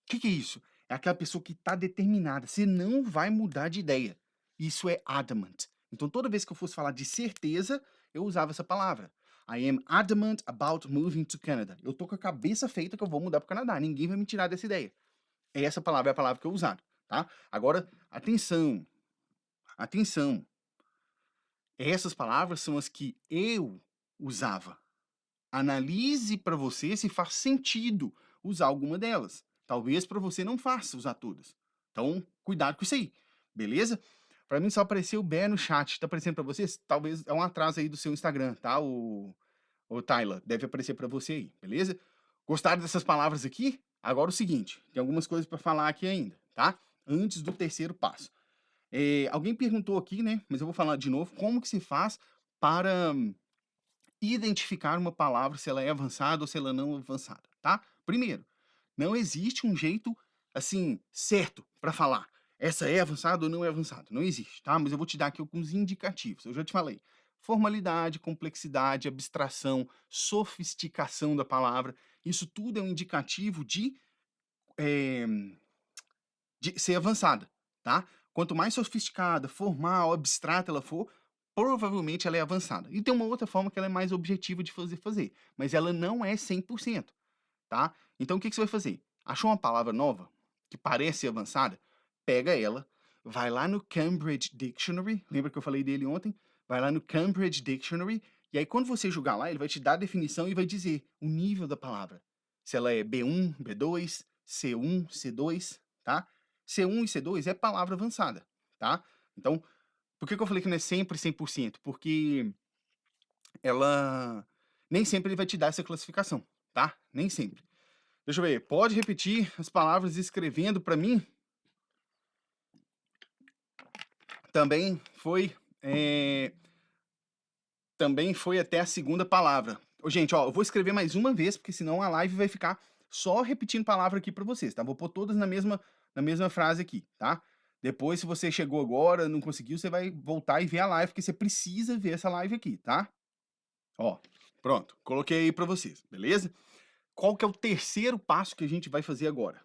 Speaker 1: O que é isso? É aquela pessoa que está determinada. Você não vai mudar de ideia. Isso é adamant. Então, toda vez que eu fosse falar de certeza, eu usava essa palavra. I am adamant about moving to Canada. Eu tô com a cabeça feita que eu vou mudar para o Canadá. Ninguém vai me tirar dessa ideia. Essa palavra é a palavra que eu usava, tá? Agora, atenção. Atenção. Essas palavras são as que eu usava. Analise para você se faz sentido usar alguma delas. Talvez para você não faça usar todas. Então, cuidado com isso aí, beleza? Para mim só apareceu o Bé no chat. Tá aparecendo para vocês? Talvez é um atraso aí do seu Instagram, tá? O Tyler, deve aparecer para você aí, beleza? Gostaram dessas palavras aqui? Agora o seguinte, tem algumas coisas para falar aqui ainda, tá? Antes do terceiro passo. Alguém perguntou aqui, né? Mas eu vou falar de novo. Como que se faz para identificar uma palavra, se ela é avançada ou se ela não é avançada, tá? Primeiro, não existe um jeito, assim, certo para falar. Essa é avançada ou não é avançada. Não existe, tá? Mas eu vou te dar aqui alguns indicativos. Eu já te falei. Formalidade, complexidade, abstração, sofisticação da palavra. Isso tudo é um indicativo eh, de ser avançada, tá? Quanto mais sofisticada, formal, abstrata ela for, provavelmente ela é avançada. E tem uma outra forma que ela é mais objetiva de fazer, mas ela não é 100%, tá? Então o que você vai fazer? Achou uma palavra nova que parece avançada? Pega ela, vai lá no Cambridge Dictionary, lembra que eu falei dele ontem? Vai lá no Cambridge Dictionary, e aí quando você jogar lá, ele vai te dar a definição e vai dizer o nível da palavra. Se ela é B1, B2, C1, C2, tá? C1 e C2 é palavra avançada, tá? Então, por que eu falei que não é sempre 100%? Porque ela nem sempre ele vai te dar essa classificação, tá? Nem sempre. Deixa eu ver, pode repetir as palavras escrevendo para mim? Também foi, também foi até a segunda palavra. Ô, gente, ó, eu vou escrever mais uma vez, porque senão a live vai ficar só repetindo palavra aqui para vocês, tá? Vou pôr todas na mesma frase aqui, tá? Depois, se você chegou agora, não conseguiu, você vai voltar e ver a live, porque você precisa ver essa live aqui, tá? Ó, pronto, coloquei aí para vocês, beleza? Qual que é o terceiro passo que a gente vai fazer agora?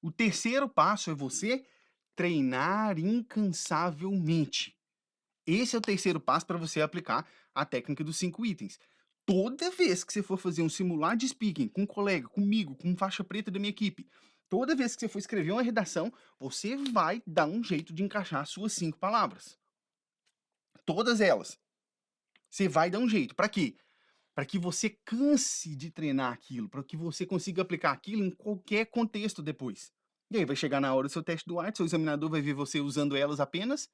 Speaker 1: O terceiro passo é você treinar incansavelmente. Esse é o terceiro passo para você aplicar a técnica dos 5 itens. Toda vez que você for fazer um simulado de speaking com um colega, comigo, com faixa preta da minha equipe, toda vez que você for escrever uma redação, você vai dar um jeito de encaixar as suas 5 palavras. Todas elas. Você vai dar um jeito. Para quê? Para que você canse de treinar aquilo, para que você consiga aplicar aquilo em qualquer contexto depois. E aí vai chegar na hora do seu teste do IELTS, seu examinador vai ver você usando elas apenas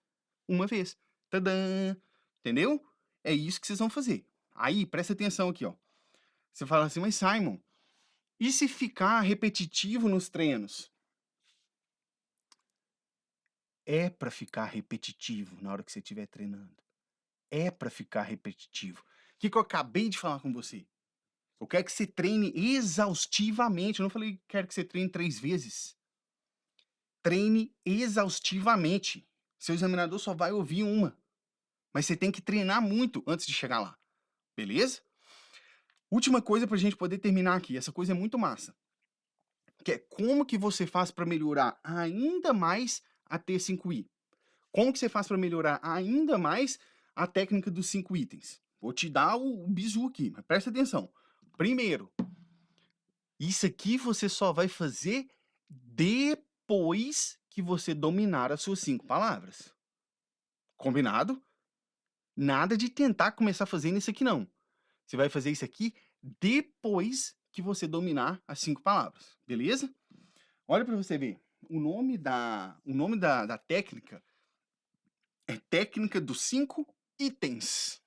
Speaker 1: uma vez. Tadã! Entendeu? É isso que vocês vão fazer. Aí, presta atenção aqui, ó. Você fala assim, mas Simon, e se ficar repetitivo nos treinos? É para ficar repetitivo na hora que você estiver treinando. É para ficar repetitivo. O que eu acabei de falar com você? Eu quero que você treine exaustivamente. Eu não falei que quero que você treine 3 vezes. Treine exaustivamente. Seu examinador só vai ouvir uma. Mas você tem que treinar muito antes de chegar lá. Beleza? Última coisa pra gente poder terminar aqui. Essa coisa é muito massa. Que é como que você faz para melhorar ainda mais a T5I? Como que você faz para melhorar ainda mais a técnica dos 5 itens? Vou te dar o bizu aqui, mas presta atenção. Primeiro, isso aqui você só vai fazer depois que você dominar as suas 5 palavras. Combinado? Nada de tentar começar fazendo isso aqui não. Você vai fazer isso aqui depois que você dominar as 5 palavras, beleza? Olha para você ver, o nome da técnica é técnica dos 5 itens,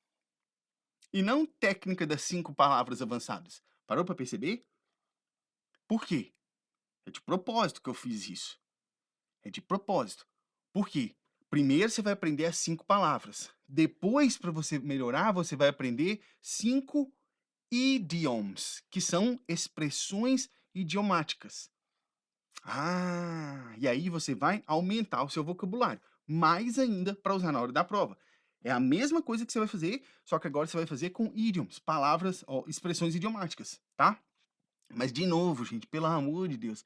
Speaker 1: e não técnica das 5 palavras avançadas. Parou para perceber? Por quê? É de propósito que eu fiz isso. É de propósito. Por quê? Primeiro você vai aprender as 5 palavras. Depois, para você melhorar, você vai aprender 5 idioms, que são expressões idiomáticas. Ah, e aí você vai aumentar o seu vocabulário, mais ainda para usar na hora da prova. É a mesma coisa que você vai fazer, só que agora você vai fazer com idioms, palavras, ó, expressões idiomáticas, tá? Mas de novo, gente, pelo amor de Deus,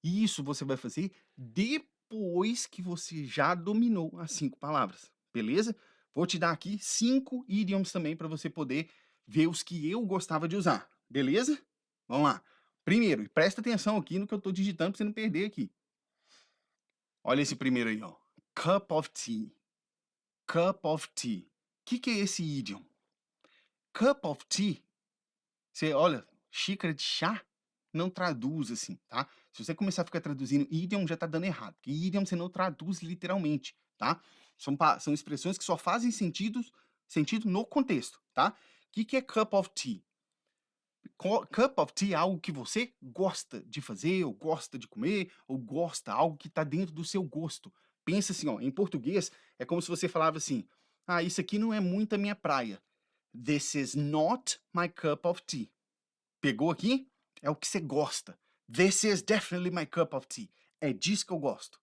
Speaker 1: isso você vai fazer depois que você já dominou as 5 palavras, beleza? Vou te dar aqui 5 idioms também para você poder ver os que eu gostava de usar, beleza? Vamos lá. Primeiro, e presta atenção aqui no que eu estou digitando para você não perder aqui. Olha esse primeiro aí, ó. Cup of tea. Cup of tea. O que é esse idiom? Cup of tea, você olha, xícara de chá, não traduz assim, tá? Se você começar a ficar traduzindo idiom, já tá dando errado. Porque idiom você não traduz literalmente, tá? São expressões que só fazem sentido no contexto, tá? O que é cup of tea? Cup of tea é algo que você gosta de fazer, ou gosta de comer, ou gosta, algo que está dentro do seu gosto. Pensa assim, ó, em português, é como se você falava assim: ah, isso aqui não é muito a minha praia. This is not my cup of tea. Pegou aqui? É o que você gosta. This is definitely my cup of tea. É disso que eu gosto.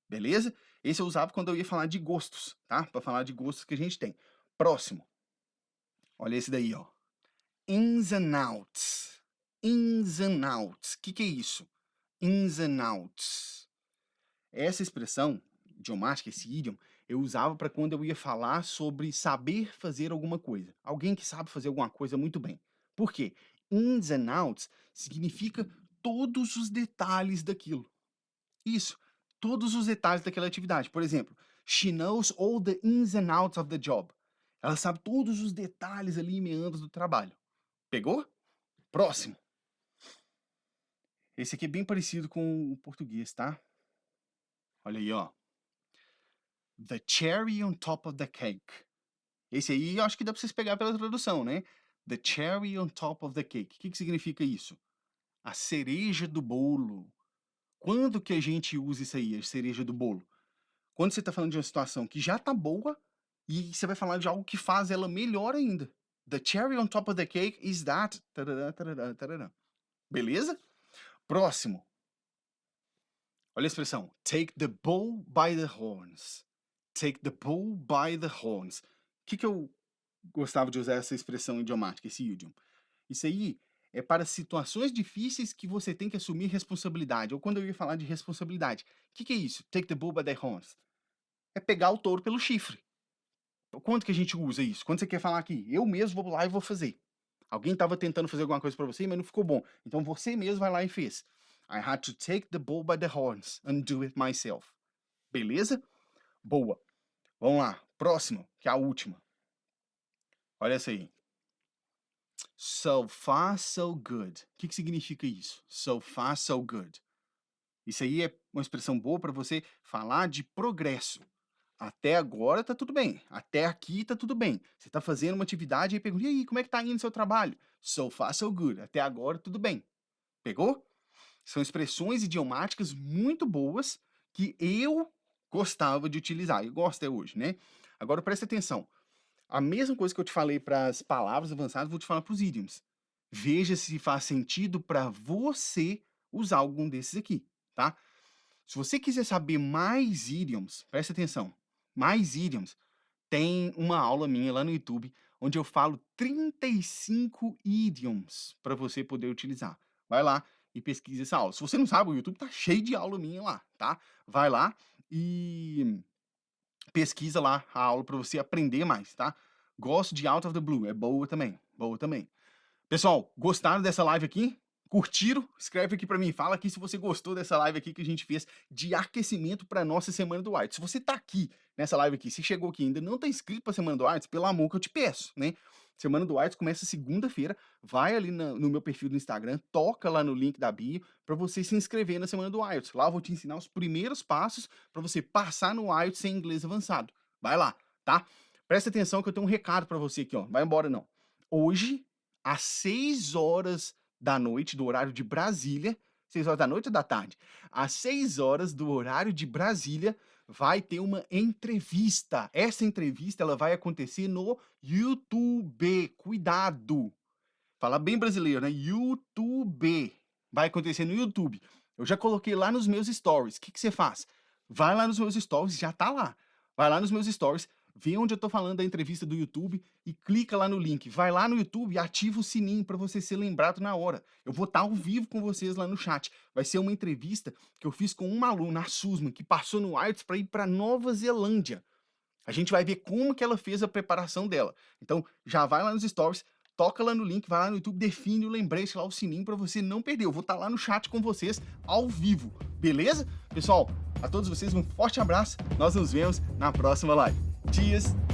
Speaker 1: Beleza? Esse eu usava quando eu ia falar de gostos, tá? Para falar de gostos que a gente tem. Próximo. Olha esse daí, ó. Ins and outs. Ins and outs. O que é isso? Ins and outs. Essa expressão idiomática, esse idiom, eu usava para quando eu ia falar sobre saber fazer alguma coisa. Alguém que sabe fazer alguma coisa muito bem. Por quê? Ins and outs significa todos os detalhes daquilo. Isso, todos os detalhes daquela atividade. Por exemplo, she knows all the ins and outs of the job. Ela sabe todos os detalhes ali e meandros do trabalho. Pegou? Próximo. Esse aqui é bem parecido com o português, tá? Olha aí, ó. The cherry on top of the cake. Esse aí eu acho que dá pra vocês pegar pela tradução, né? The cherry on top of the cake. O que significa isso? A cereja do bolo. Quando que a gente usa isso aí, a cereja do bolo? Quando você tá falando de uma situação que já tá boa e você vai falar de algo que faz ela melhor ainda. The cherry on top of the cake is that. Tarará, tarará, tarará. Beleza? Próximo. Olha a expressão. Take the bull by the horns. Take the bull by the horns. O que eu gostava de usar essa expressão idiomática, esse idiom? Isso aí é para situações difíceis que você tem que assumir responsabilidade. Ou quando eu ia falar de responsabilidade. O que é isso? Take the bull by the horns. É pegar o touro pelo chifre. Quando que a gente usa isso? Quando você quer falar aqui, eu mesmo vou lá e vou fazer. Alguém estava tentando fazer alguma coisa para você, mas não ficou bom. Então você mesmo vai lá e fez. I had to take the bull by the horns and do it myself. Beleza? Boa. Vamos lá. Próximo, que é a última. Olha essa aí. So far, so good. O que significa isso? So far, so good. Isso aí é uma expressão boa para você falar de progresso. Até agora tá tudo bem. Até aqui tá tudo bem. Você tá fazendo uma atividade e pergunta: e aí, como é que tá indo o seu trabalho? So far, so good. Até agora tudo bem. Pegou? São expressões idiomáticas muito boas que eu gostava de utilizar. E gosto até hoje, né? Agora presta atenção. A mesma coisa que eu te falei para as palavras avançadas, vou te falar para os idioms. Veja se faz sentido para você usar algum desses aqui, tá? Se você quiser saber mais idioms, presta atenção. Mais idioms, tem uma aula minha lá no YouTube, onde eu falo 35 idioms para você poder utilizar. Vai lá e pesquisa essa aula. Se você não sabe, o YouTube tá cheio de aula minha lá, tá? Vai lá e pesquisa lá a aula para você aprender mais, tá? Gosto de Out of the Blue, é boa também, boa também. Pessoal, gostaram dessa live aqui? Curtiram? Escreve aqui pra mim, fala aqui se você gostou dessa live aqui que a gente fez de aquecimento pra nossa Semana do White. Se você tá aqui nessa live aqui, se chegou aqui e ainda não tá inscrito pra Semana do White, pelo amor que eu te peço, né? Semana do White começa segunda-feira, vai ali no meu perfil do Instagram, toca lá no link da bio pra você se inscrever na Semana do White. Lá eu vou te ensinar os primeiros passos pra você passar no White sem inglês avançado. Vai lá, tá? Presta atenção que eu tenho um recado pra você aqui, ó. Vai embora não. Hoje, às 6 horas da noite, do horário de Brasília, 6 horas da noite ou da tarde? Às 6 horas do horário de Brasília, vai ter uma entrevista. Essa entrevista ela vai acontecer no YouTube. Cuidado! Fala bem brasileiro, né? YouTube. Vai acontecer no YouTube. Eu já coloquei lá nos meus stories. O que que você faz? Vai lá nos meus stories, já tá lá. Vai lá nos meus stories, vê onde eu tô falando da entrevista do YouTube e clica lá no link. Vai lá no YouTube e ativa o sininho para você ser lembrado na hora. Eu vou estar ao vivo com vocês lá no chat. Vai ser uma entrevista que eu fiz com uma aluna, a Susman, que passou no IELTS para ir para Nova Zelândia. A gente vai ver como que ela fez a preparação dela. Então, já vai lá nos stories, toca lá no link, vai lá no YouTube, define o lembrete lá, o sininho para você não perder. Eu vou estar lá no chat com vocês ao vivo, beleza? Pessoal, a todos vocês um forte abraço. Nós nos vemos na próxima live. Cheers!